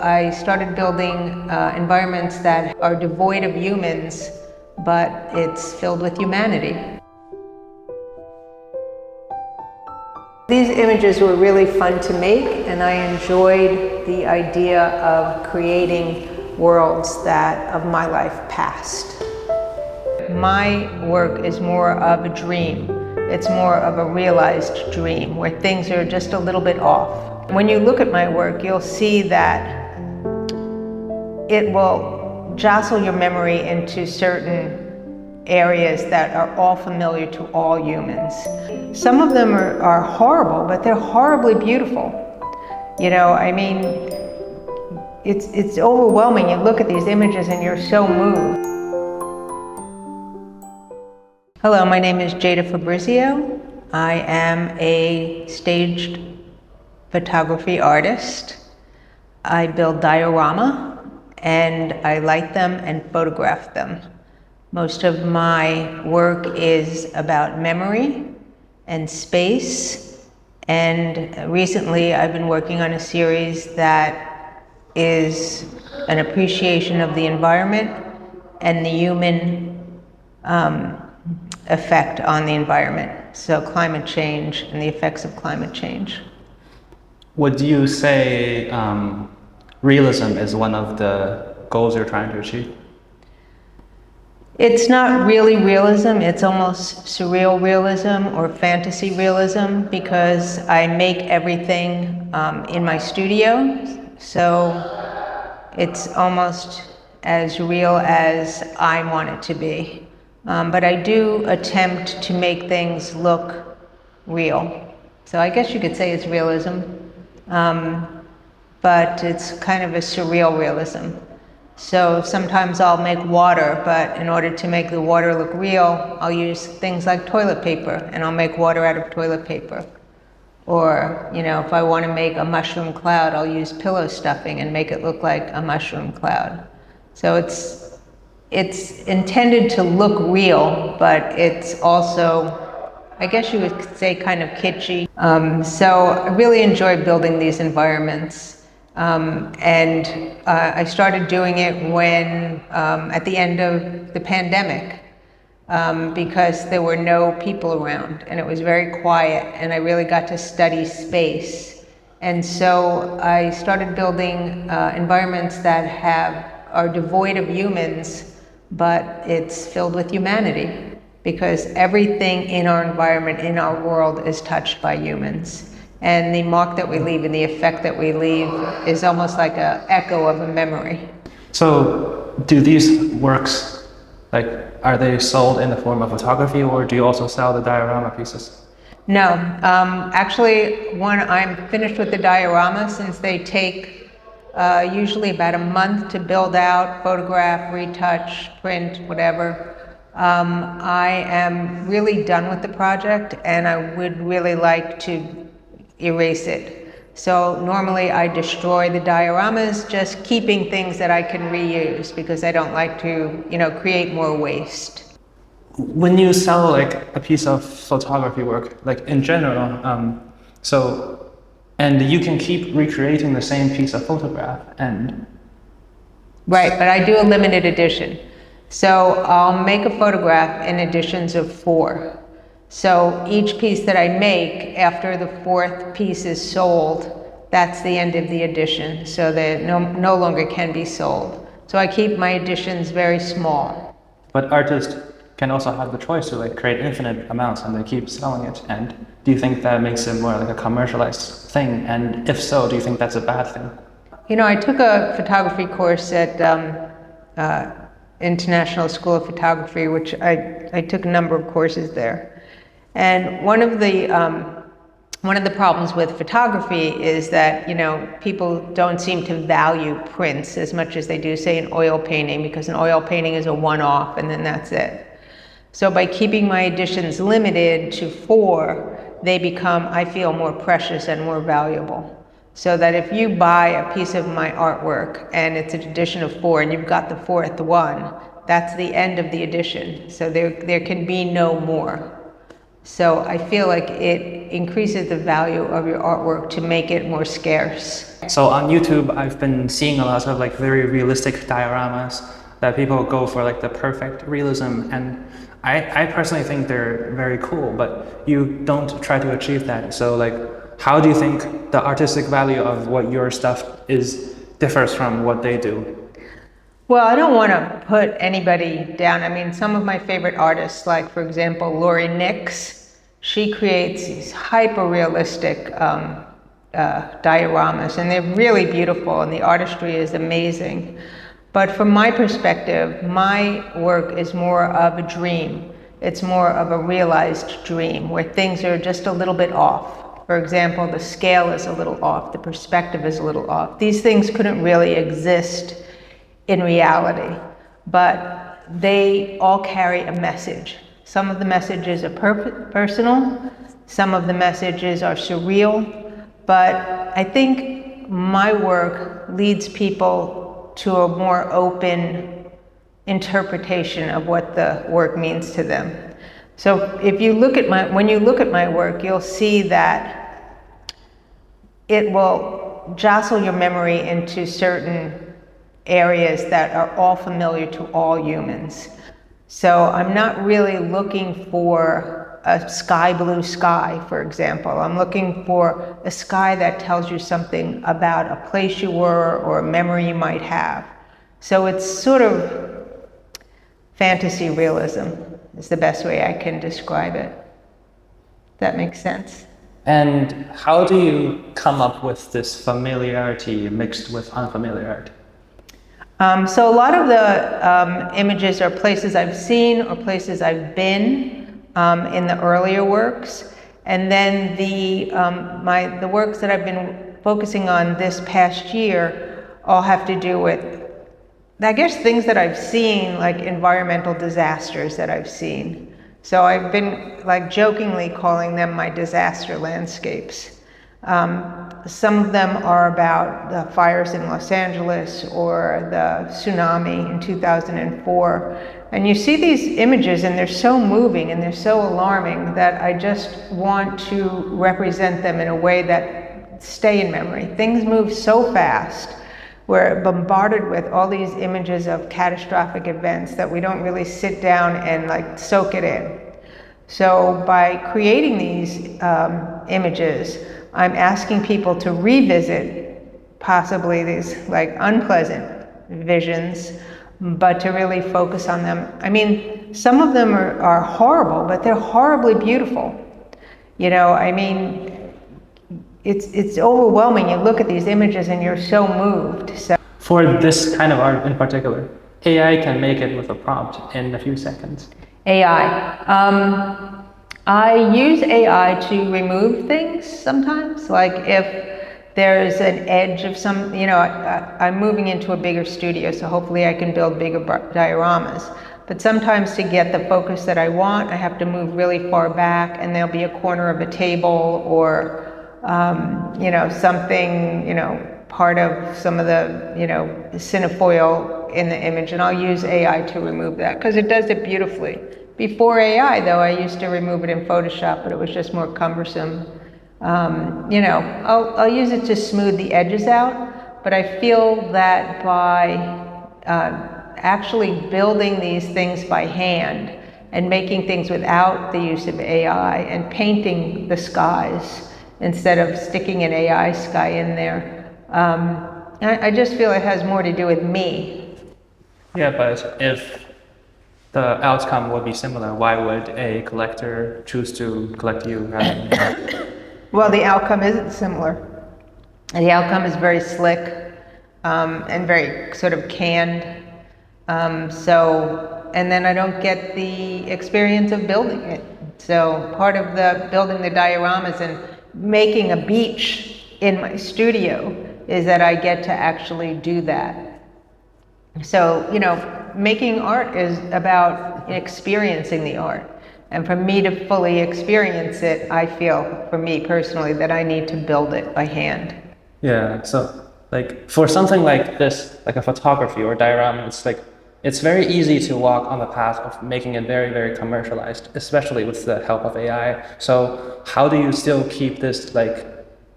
I started building environments that are devoid of humans, but it's filled with humanity. These images were really fun to make, and I enjoyed the idea of creating worlds that of my life past. My work is more of a dream. It's more of a realized dream where things are just a little bit off. When you look at my work, you'll see that it will jostle your memory into certain areas that are all familiar to all humans. Some of them are horrible, but they're horribly beautiful. You know, I mean, it's overwhelming. You look at these images and you're so moved. Hello, my name is Jada Fabrizio. I am a staged photography artist. I build diorama, and I light them and photograph them. Most of my work is about memory and space, and recently I've been working on a series that is an appreciation of the environment and the human effect on the environment. So climate change and the effects of climate change. Would you say realism is one of the goals you're trying to achieve? It's not really realism, it's almost surreal realism or fantasy realism, because I make everything in my studio, so it's almost as real as I want it to be. But I do attempt to make things look real. So I guess you could say it's realism. But it's kind of a surreal realism. So sometimes I'll make water, but in order to make the water look real, I'll use things like toilet paper, and I'll make water out of toilet paper. Or, you know, if I want to make a mushroom cloud, I'll use pillow stuffing and make it look like a mushroom cloud. So it's intended to look real, but it's also, I guess you would say, kind of kitschy. So I really enjoy building these environments. I started doing it when, at the end of the pandemic, because there were no people around and it was very quiet, and I really got to study space. And so I started building environments that are devoid of humans, but it's filled with humanity, because everything in our environment, in our world, is touched by humans. And the mark that we leave and the effect that we leave is almost like an echo of a memory. So do these works, are they sold in the form of photography, or do you also sell the diorama pieces? No, actually, when I'm finished with the diorama, since they take usually about a month to build out, photograph, retouch, print, whatever, I am really done with the project, and I would really like to erase it. So normally I destroy the dioramas, just keeping things that I can reuse, because I don't like to, create more waste. When you sell a piece of photography work, in general, and you can keep recreating the same piece of photograph and... Right, but I do a limited edition. So I'll make a photograph in editions of 4. So each piece that I make, after the 4th piece is sold, that's the end of the edition, so that no longer can be sold. So I keep my editions very small. But artists can also have the choice to create infinite amounts and they keep selling it. And do you think that makes it more like a commercialized thing? And if so, do you think that's a bad thing? I took a photography course at International School of Photography, which I took a number of courses there. And one of the problems with photography is that, people don't seem to value prints as much as they do, say, an oil painting, because an oil painting is a one-off and then that's it. So by keeping my editions limited to 4, they become, I feel, more precious and more valuable. So that if you buy a piece of my artwork and it's an edition of 4 and you've got the 4th one, that's the end of the edition. So there can be no more. So I feel like it increases the value of your artwork to make it more scarce. So on YouTube, I've been seeing a lot of like very realistic dioramas that people go for like the perfect realism, and I personally think they're very cool, but you don't try to achieve that. So like, how do you think the artistic value of what your stuff is differs from what they do? Well, I don't want to put anybody down. I mean, some of my favorite artists, like for example, Lori Nix, she creates these hyper-realistic dioramas, and they're really beautiful, and the artistry is amazing. But from my perspective, my work is more of a dream. It's more of a realized dream, where things are just a little bit off. For example, the scale is a little off, the perspective is a little off. These things couldn't really exist in reality, but they all carry a message. Some of the messages are personal, some of the messages are surreal, but I think my work leads people to a more open interpretation of what the work means to them. So if you look at when you look at my work, you'll see that it will jostle your memory into certain areas that are all familiar to all humans. So I'm not really looking for a sky blue sky, for example. I'm looking for a sky that tells you something about a place you were or a memory you might have. So it's sort of fantasy realism is the best way I can describe it. That makes sense. And how do you come up with this familiarity mixed with unfamiliarity? So a lot of the images are places I've seen or places I've been in the earlier works. And then the works that I've been focusing on this past year all have to do with, I guess, things that I've seen, like environmental disasters that I've seen. So I've been like jokingly calling them my disaster landscapes. Some of them are about the fires in Los Angeles or the tsunami in 2004. And you see these images and they're so moving and they're so alarming that I just want to represent them in a way that stay in memory. Things move so fast. We're bombarded with all these images of catastrophic events that we don't really sit down and like soak it in. So by creating these images, I'm asking people to revisit possibly these like unpleasant visions, but to really focus on them. I mean, some of them are horrible, but they're horribly beautiful. You know, I mean, it's overwhelming. You look at these images and you're so moved. So For this kind of art in particular, AI can make it with a prompt in a few seconds. AI. I use AI to remove things sometimes, like if there's an edge of some, you know, I'm moving into a bigger studio, so hopefully I can build bigger dioramas. But sometimes to get the focus that I want, I have to move really far back, and there'll be a corner of a table or, you know, something, you know, part of some of the, you know, cinefoil in the image, and I'll use AI to remove that because it does it beautifully. Before AI, though, I used to remove it in Photoshop, but it was just more cumbersome. You know, I'll use it to smooth the edges out, but I feel that by actually building these things by hand and making things without the use of AI and painting the skies instead of sticking an AI sky in there, I just feel it has more to do with me. Yeah, but if the outcome would be similar, why would a collector choose to collect you rather than Well, the outcome isn't similar. The outcome is very slick and very sort of canned. And then I don't get the experience of building it. So part of the building the dioramas and making a beach in my studio is that I get to actually do that. So, you know, making art is about experiencing the art. And for me to fully experience it, I feel, for me personally, that I need to build it by hand. Yeah, so like for something like this, like a photography or diorama, it's like it's very easy to walk on the path of making it very, very commercialized, especially with the help of AI. So how do you still keep this like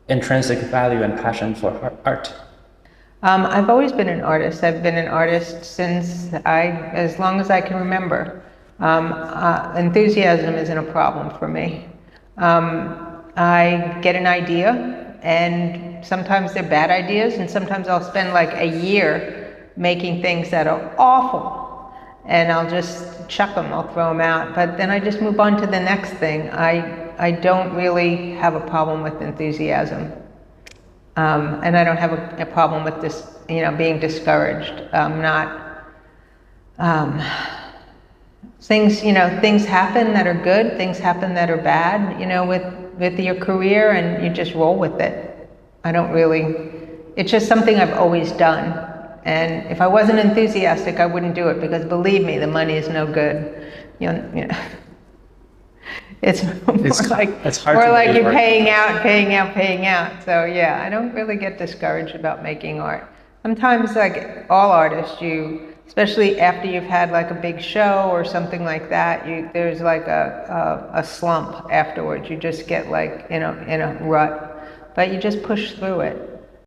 intrinsic value and passion for art? I've always been an artist. I've been an artist since as long as I can remember. Enthusiasm isn't a problem for me. I get an idea, and sometimes they're bad ideas, and sometimes I'll spend like a year making things that are awful, and I'll just chuck them, I'll throw them out, but then I just move on to the next thing. I don't really have a problem with enthusiasm. And I don't have a problem with this, being discouraged. Things happen that are good, things happen that are bad, with your career, and you just roll with it. It's just something I've always done. And if I wasn't enthusiastic, I wouldn't do it, because believe me, the money is no good. It's more like you're paying out. So yeah, I don't really get discouraged about making art. Sometimes, like all artists, especially after you've had like a big show or something like that, there's like a slump afterwards. You just get like in a rut, but you just push through it.